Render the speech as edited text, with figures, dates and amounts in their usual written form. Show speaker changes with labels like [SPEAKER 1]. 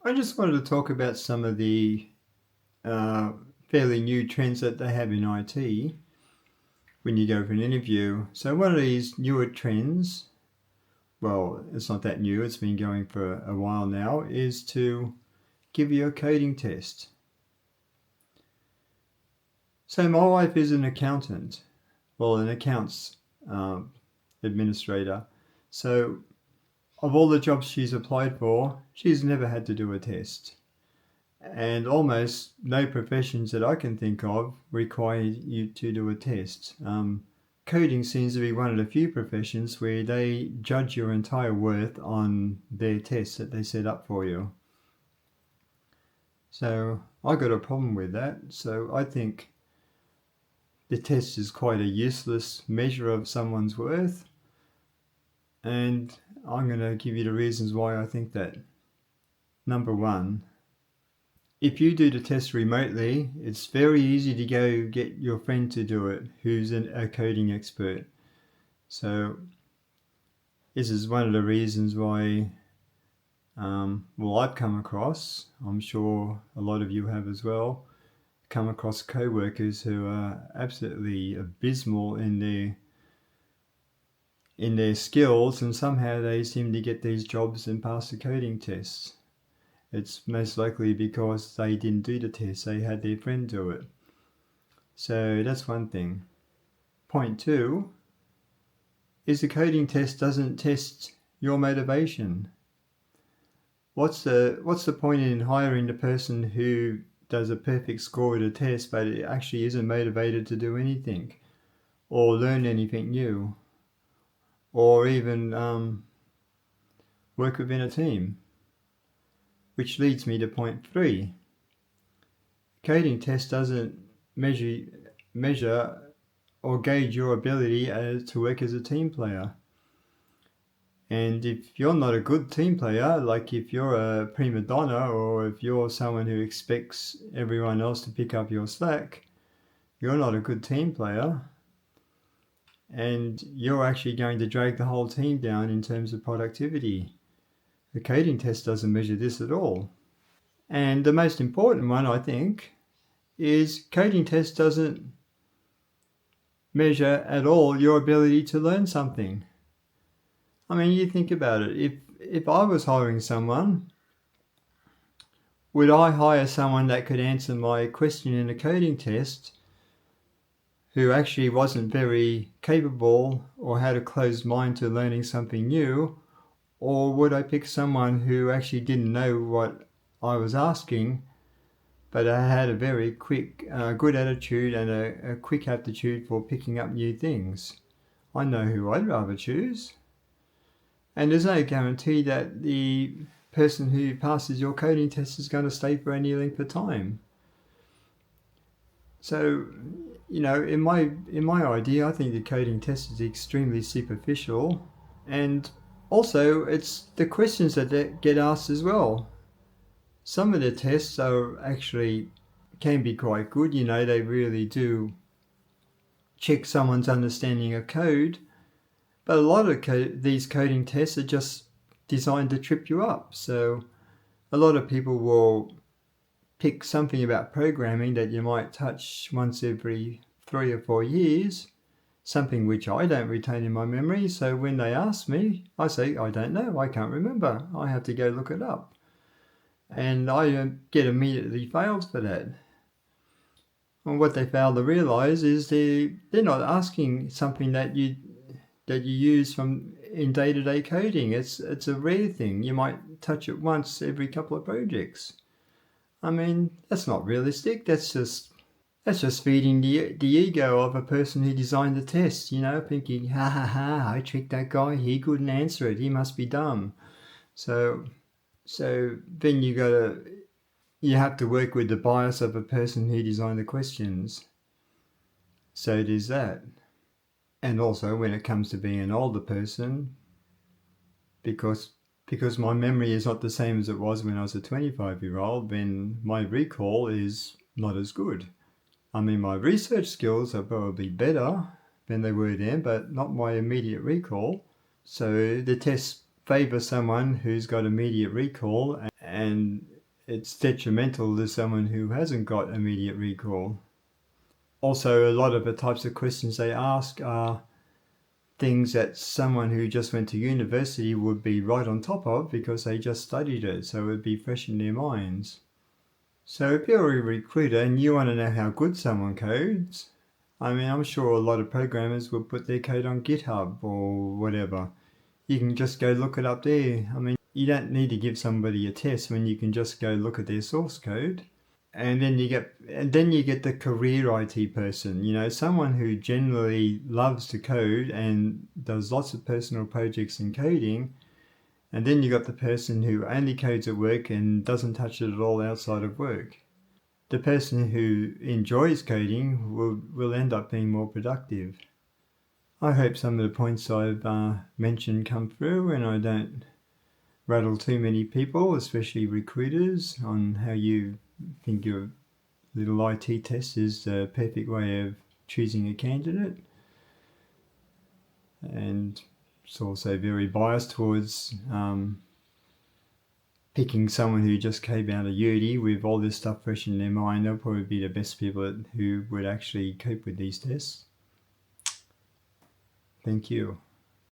[SPEAKER 1] I just wanted to talk about some of the uh, fairly new trends that they have in IT when you go for an interview. So one of these newer trends, well, it's not that new, it's been going for a while now, is to give you a coding test. So my wife is an accountant, well, an accounts administrator. So of all the jobs she's applied for, she's never had to do a test. And almost no professions that I can think of require you to do a test. Coding seems to be one of the few professions where they judge your entire worth on their tests that they set up for you. So I got a problem with that. So I think the test is quite a useless measure of someone's worth. And I'm going to give you the reasons why I think that. Number one, if you do the test remotely, it's very easy to go get your friend to do it who's a coding expert. So this is one of the reasons why, I've come across, I'm sure a lot of you have as well, come across co-workers who are absolutely abysmal in their skills, and somehow they seem to get these jobs and pass the coding tests. It's most likely because they didn't do the test, they had their friend do it. So that's one thing. Point two is the coding test doesn't test your motivation. What's the point in hiring the person who does a perfect score at a test but it actually isn't motivated to do anything or learn anything new or even work within a team? Which leads me to point three. Coding test doesn't measure or gauge your ability to work as a team player. And if you're not a good team player, like if you're a prima donna or if you're someone who expects everyone else to pick up your slack, you're not a good team player. And you're actually going to drag the whole team down in terms of productivity. The coding test doesn't measure this at all. And the most important one, I think, is coding test doesn't measure at all your ability to learn something. I mean, you think about it. If I was hiring someone, would I hire someone that could answer my question in a coding test who actually wasn't very capable or had a closed mind to learning something new? Or would I pick someone who actually didn't know what I was asking, but I had a very quick, good attitude and a quick aptitude for picking up new things? I know who I'd rather choose. And there's no guarantee that the person who passes your coding test is going to stay for any length of time. So, in my idea, I think the coding test is extremely superficial, and also it's the questions that get asked as well. Some of the tests can be quite good. They really do check someone's understanding of code. But a lot of these coding tests are just designed to trip you up. So a lot of people will pick something about programming that you might touch once every 3 or 4 years, something which I don't retain in my memory. So when they ask me, I say, I don't know, I can't remember. I have to go look it up. And I get immediately failed for that. And what they fail to realise is they're not asking something that you use in day-to-day coding. It's a rare thing. You might touch it once every couple of projects. I mean, that's not realistic. That's just feeding the ego of a person who designed the test, thinking, ha ha ha, I tricked that guy, he couldn't answer it, he must be dumb. So then you have to work with the bias of a person who designed the questions. So there's that. And also when it comes to being an older person, because my memory is not the same as it was when I was a 25-year-old, then my recall is not as good. I mean, my research skills are probably better than they were then, but not my immediate recall. So the tests favour someone who's got immediate recall and it's detrimental to someone who hasn't got immediate recall. Also, a lot of the types of questions they ask are things that someone who just went to university would be right on top of because they just studied it, so it would be fresh in their minds. So if you're a recruiter and you want to know how good someone codes, I mean, I'm sure a lot of programmers will put their code on GitHub or whatever. You can just go look it up there. I mean, you don't need to give somebody a test when you can just go look at their source code. And then you get the career IT person, someone who generally loves to code and does lots of personal projects in coding. And then you got the person who only codes at work and doesn't touch it at all outside of work. The person who enjoys coding will end up being more productive. I hope some of the points I've mentioned come through and I don't rattle too many people, especially recruiters, on how you think your little IT test is the perfect way of choosing a candidate. And it's also very biased towards picking someone who just came out of uni with all this stuff fresh in their mind. They'll probably be the best people who would actually cope with these tests. Thank you.